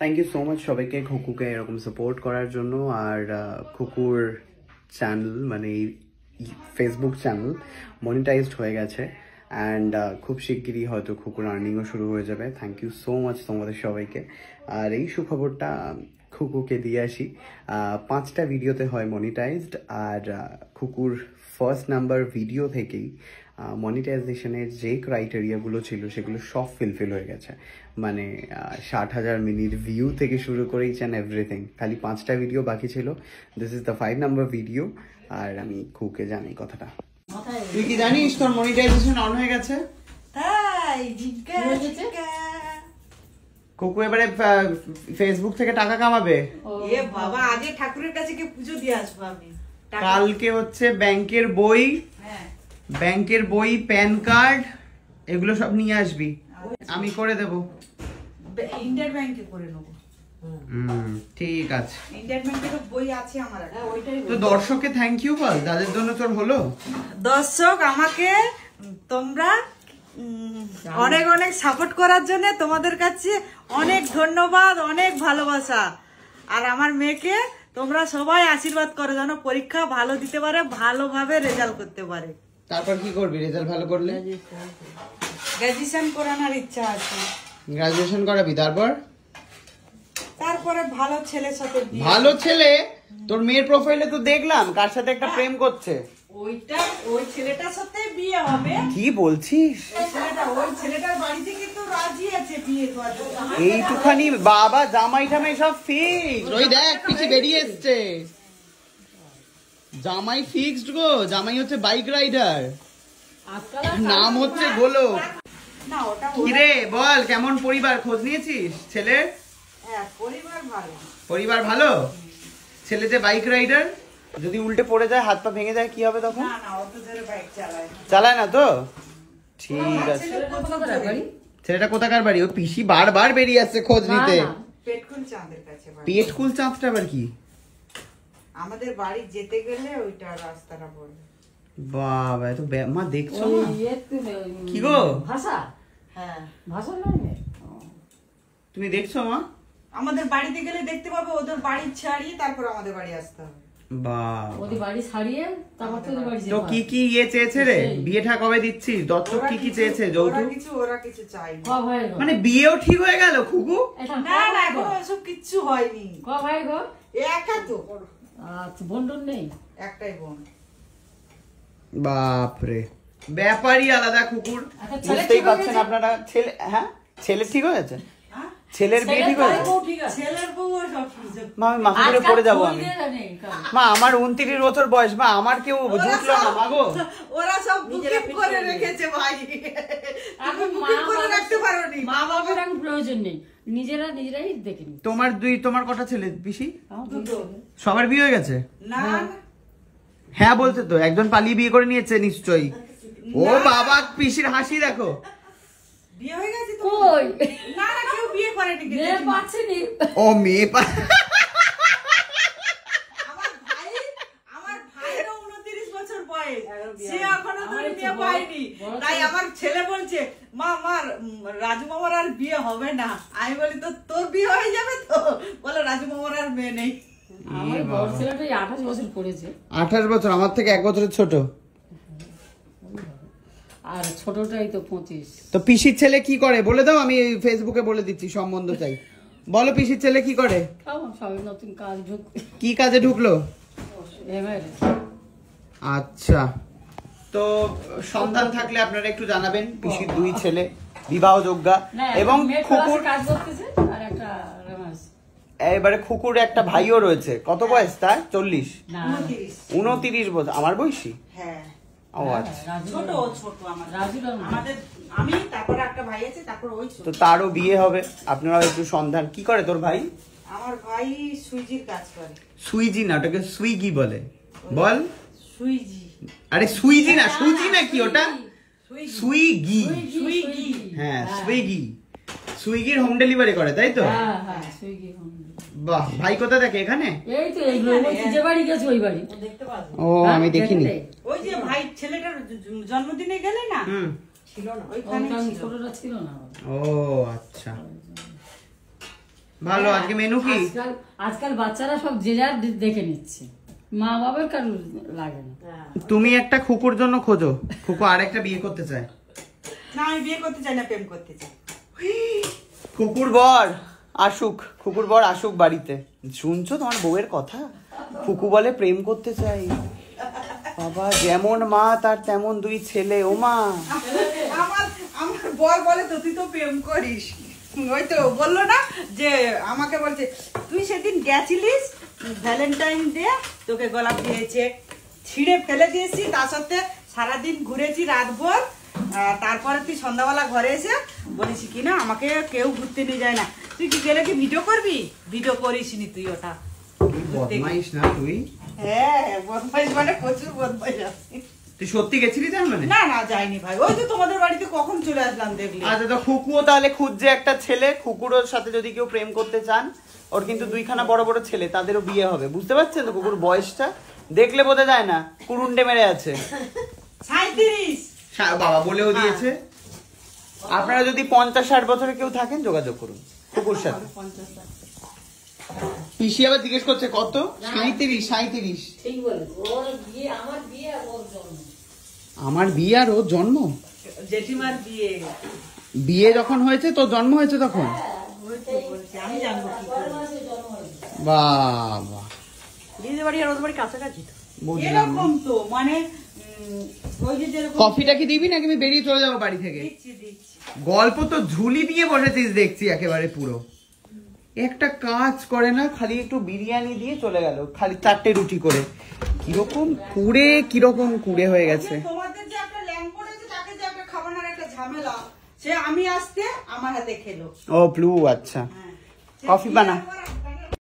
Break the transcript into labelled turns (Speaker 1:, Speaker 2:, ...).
Speaker 1: Thank you so much সবাইকে খুকুকে এরকম support করার জন্য। আর খুকুর চ্যানেল মানে ফেসবুক চ্যানেল মনিটাইজড হয়ে গেছে অ্যান্ড খুব শিগগিরই হয়তো খুকুর আর্নিংও শুরু হয়ে যাবে। থ্যাংক ইউ সো মাচ তোমাদের সবাইকে। আর এই সুখবরটা খুকুকে দিয়ে আসি, 5টা ভিডিওতে হয় মনিটাইজড। আর খুকুর ফার্স্ট নাম্বার ভিডিও থেকেই মনিটাইজেশনের যে ক্রাইটেরিয়াগুলো ছিল সেগুলো সব ফিলফিল হয়ে গেছে। মানে 60,000 মিনিট ভিউ থেকে শুরু করে ইচ অ্যান্ড এভরিথিং। খালি 5টা ভিডিও বাকি ছিল। This is the 5 number video. আর আমি খুকুকে জানি কথাটা। তুই কি জানিস তোর মনিটাইজেশন অন হয়ে গেছে?
Speaker 2: তাই
Speaker 1: খুকু এবারে ফেসবুক থেকে টাকা কামাবে।
Speaker 2: এ বাবা, আগে ঠাকুরের কাছে কি পুজো দিয়ে আসবো আমি।
Speaker 1: কালকে হচ্ছে ব্যাংকের বই, ব্যাংকের বই, প্যান কার্ড এগুলো সব নিয়ে আসবি, আমি করে দেব।
Speaker 2: ইন্ডিয়ান ব্যাংকে করে নেব।
Speaker 1: ঠিক আছে,
Speaker 2: ইন্ডিয়ান ব্যাংকের বই আছে আমার। ওইটাই
Speaker 1: তো দর্শককে থ্যাংক ইউ বল, যাদের জন্য তোর হলো।
Speaker 2: দর্শক, আমাকে তোমরা অনেক অনেক সাপোর্ট করার জন্য তোমাদের কাছে অনেক ধন্যবাদ, অনেক ভালোবাসা। আর আমার মেয়েকে তোমরা সবাই আশীর্বাদ করো যেন পরীক্ষা ভালো দিতে পারে, ভালোভাবে রেজাল্ট করতে পারে।
Speaker 1: তারপর কি করবি রেজাল্ট ভালো করলে?
Speaker 2: গ্রাজুয়েশন করানোর ইচ্ছা আছে।
Speaker 1: গ্রাজুয়েশন করাবি?
Speaker 2: তারপরে ভালো ছেলের সাথে বিয়ে।
Speaker 1: ভালো ছেলে? তোর মেয়ের প্রোফাইলে তো দেখলাম কার সাথে একটা প্রেম করছে।
Speaker 2: ওই ছেলেটার সাথে বিয়ে হবে।
Speaker 1: কি বলছিস?
Speaker 2: ওই ছেলেটার বাড়িতে কিন্তু রাজি আছে বিয়ে করার জন্য।
Speaker 1: এইটুখানি বাবা, জামাই টামাই সব ফিক্সড। ওই দেখ পিছে বেরিয়ে এসছে জামাই, ফিক্সড গো। জামাই হচ্ছে বাইক রাইডার, নাম হচ্ছে গোলক। কিরে বল, কেমন পরিবার? খোঁজ নিয়েছিস ছেলের? পরিবার ভালো। ছেলে যে বাইক রাইডার, যদি উল্টে পড়ে যায়, হাত পা ভেঙে যায়, কি হবে তখন? চালায় না তো? ঠিক আছে। ছেলেটা কোথাকার বাড়ি? ও পিসি বারবার বেরিয়ে আসছে খোঁজ নিতে। পেটকুল চাঁদটা আবার কি?
Speaker 2: আমাদের বাড়ি যেতে গেলে ওইটা রাস্তাটা বলে।
Speaker 1: বাবা, এত মা দেখছো না কি গো?
Speaker 2: ভাষা, হ্যাঁ ভাষা নয়।
Speaker 1: তুমি দেখছো মা?
Speaker 2: আমাদের বাড়িতে গেলে দেখতে পাবে, ওদের বাড়ি ছাড়িয়ে তারপর আমাদের বাড়ি আসতে হবে।
Speaker 3: ওদের বাড়ি ছাড়িয়ে তারপর তোদের বাড়ি যেতে হবে।
Speaker 1: তো কি কি চেয়েছে রে? বিয়েটা কবে দিচ্ছিস? দত্তক কি চেয়েছে? যৌতুক?
Speaker 2: ওরা কিছু চাই না।
Speaker 1: মানে বিয়েও ঠিক হয়ে গেল খুকু?
Speaker 2: না না, এখন এসব কিচ্ছু হয়নি।
Speaker 3: ভাই গো
Speaker 2: একা তো।
Speaker 3: আচ্ছা, বোন নেই?
Speaker 2: একটাই বোন।
Speaker 1: বাপরে, ব্যাপারই আলাদা খুকুর। বুঝতেই পারছেন আপনারা। ছেলে, হ্যাঁ ছেলে ঠিক হয়েছে? ছেলের বিয়ে ঠিক হয়েছে?
Speaker 2: ছেলের বউ সব কিছু।
Speaker 1: মা আমি মাথা করে পড়ে যাবো আমি। মা আমার 29 বছর বয়স, মা আমার কেউ জুটলো না মা গো।
Speaker 2: ওরা সব বুকিং করে রেখেছে ভাই, আমি বুকিং করে রাখতে পারোনি।
Speaker 3: মা বাবার এখন প্রয়োজন নেই, নিজেরাই দেখে নি।
Speaker 1: তোমার কটা ছেলে পিসি?
Speaker 2: দুটো।
Speaker 1: সবার বিয়ে হয়ে গেছে?
Speaker 2: না
Speaker 1: হ্যাঁ বলছে তো, একজন পালিয়ে বিয়ে করে নিয়েছে নিশ্চয়ই। ও বাবা, পিসির হাসি দেখো।
Speaker 2: বিয়ে হয়ে গেছে তো?
Speaker 3: কই
Speaker 2: না না, কেউ বিয়ে করেনি।
Speaker 3: মেয়ে পাচ্ছেনি।
Speaker 1: ও মেয়ে
Speaker 2: আমার ভাইয়েরও 29 বছর বয়স, সে এখনো তো বিয়ে পায়নি। তাই আমার ছেলে বলছে, মা আমার রাজু মামার আর বিয়ে হবে না। আমি বলি তো তোর বিয়ে হয়ে যাবে তো? বলে রাজু মামার আর মেয়ে নেই।
Speaker 3: আমার বড় ছেলেটা 28 বছর পড়েছে।
Speaker 1: 28 বছর? আমার থেকে 1 বছরের ছোট।
Speaker 3: আর ছোটটাই তো 25।
Speaker 1: তো পিসির ছেলে কি করে বলে দাও, আমি ফেসবুকে বলে দিচ্ছি, সম্বন্ধ চাই। বলো পিসির ছেলে কি করে?
Speaker 3: সবাই নতুন কাজ
Speaker 1: কি কাজে ঢুকলো?
Speaker 3: এবারে
Speaker 1: আচ্ছা, তো সন্ধান থাকলে আপনারা একটু জানাবেন। পিসির 2 ছেলে বিবাহযোগ্য এবং খুকুর
Speaker 3: কাজ করতেছে। আর একটা
Speaker 1: এবারে খুকুর একটা ভাইও রয়েছে। কত বয়স তার? 40?
Speaker 3: না
Speaker 1: 29 বছর। আমার বয়সী?
Speaker 2: হ্যাঁ।
Speaker 1: ও আচ্ছা,
Speaker 2: ছোট আমাদের। আমি তারপর একটা ভাই আছে, তারপর ওই ছোট।
Speaker 1: তো তারও বিয়ে হবে। আপনারাও একটু সন্ধান। কি করে তোর ভাই?
Speaker 2: আমার ভাই সুইজির কাজ করে।
Speaker 1: সুইজি না, ওটাকে সুইগি বলে। বল
Speaker 2: সুইজি।
Speaker 1: আরে সুইজি না, সুজি নাকি ওটা? সুইগি।
Speaker 2: সুইগি,
Speaker 1: হ্যাঁ সুইগি। সুইগির হোম ডেলিভারি করে, তাই তো?
Speaker 3: হ্যাঁ হ্যাঁ, সুইগি হোম।
Speaker 1: বাহ, ভাই কোথা থাকে? এখানে?
Speaker 3: এই তো এইগুলো যে বাড়ি গেছে ওই বাড়ি দেখতে পাচ্ছেন।
Speaker 1: ও আমি দেখিনি।
Speaker 2: ওই যে ভাই ছেলেটার জন্মদিনে গেলে না, ছিল না ওইখানে, ছোটটা ছিল না।
Speaker 1: ও আচ্ছা, ভালো। আজকে মেনু কি?
Speaker 3: আজকাল বাচ্চারা সব যে যার দেখে নিচ্ছে, মা বাবার কারোর লাগে না।
Speaker 1: তুমি একটা খুকুর জন্য খোঁজো, খুকু আরেকটা বিয়ে করতে চায়।
Speaker 2: না আমি বিয়ে করতে চাই না, প্রেম করতে চাই।
Speaker 1: খুকুর বর আসুক বাড়িতে। শুনছো তোমার বউয়ের কথা? খুকু বলে প্রেম করতে চাই। বাবা, যেমন মা তার তেমন দুই ছেলে। ও মা,
Speaker 2: আমার বর বলে তো তুই তো প্রেম করিস। ওই তো বললো না যে আমাকে বলছে তুই সেদিন গেছিলিস ভ্যালেন্টাইন ডে, তোকে গোলাপ দিয়েছে, ছিঁড়ে ফেলে দিয়েছি, তার সাথে সারাদিন ঘুরেছি রাতভর, তারপরে তুই সন্ধ্যাবেলা ঘরে এসে বলিস কি না আমাকে কেউ ঘুরতে নিয়ে যায় না, তুই কি গেলে কি ভিডিও করবি? ভিডিও করিস নি তুই ওটা।
Speaker 1: বদমাইশ না তুই?
Speaker 2: হ্যাঁ বদমাইশ মানে প্রচুর বদমাইশ আছি।
Speaker 1: তুই সত্যি গেছিলি তার মানে?
Speaker 2: না না যাইনি ভাই, ওই তো তোমাদের বাড়িতে কখন চলে আসলাম দেখলি।
Speaker 1: আচ্ছা, তো খুকুও তাহলে খুঁজছে একটা ছেলে। খুকুরোর সাথে যদি কেউ প্রেম করতে চান, ওর কিন্তু দুইখানা বড় বড় ছেলে, তাদেরও বিয়ে হবে। বুঝতে পারছেন তো? কুকুর বয়সটা দেখলে বোঝা যায় না, কুরুন্ডে মেরে আছে।
Speaker 2: 37
Speaker 1: বাবা বলেও দিয়েছে। আপনারা যদি 50-60 বছরে কেউ থাকেন যোগাযোগ করুন কুকুর সাথে। পিসি আবার জিজ্ঞেস করছে কত? 37।
Speaker 3: ঠিক বলে, ওর বিয়ে, আমার বিয়ে আর ওর জন্ম।
Speaker 1: আমার বিয়ে আর ওর জন্ম?
Speaker 2: জেঠিমার বিয়ে।
Speaker 1: বিয়ে যখন হয়েছে তোর জন্ম হয়েছে তখন?
Speaker 2: আমি জানবো কি করে।
Speaker 1: বাবা,
Speaker 2: দিদির বাড়ি আর ওদের বাড়ি কাছাকাছি তো।
Speaker 1: বুঝলাম।
Speaker 2: এরকম তো মানে ওই যে যেরকম।
Speaker 1: কফিটা কি দিবি নাকি আমি বেরিয়ে চলে যাবো বাড়ি থেকে?
Speaker 2: দিচ্ছি।
Speaker 1: গল্প তো ঝুলি দিয়ে বসেছিস দেখছি একেবারে পুরো। একটা কাজ করে না, খালি একটু বিরিয়ানি দিয়ে চলে গেল, খালি 4টে রুটি করে। কিরকম কুড়ে হয়ে গেছে।
Speaker 2: তোমাদের যে একটা ল্যাং পড়েছে, তাকে যে একটা খাবারের একটা ঝামেলা, সে আমি আসতে আমার হাতে খেলো।
Speaker 1: ও ব্লু, আচ্ছা। কফি বানা।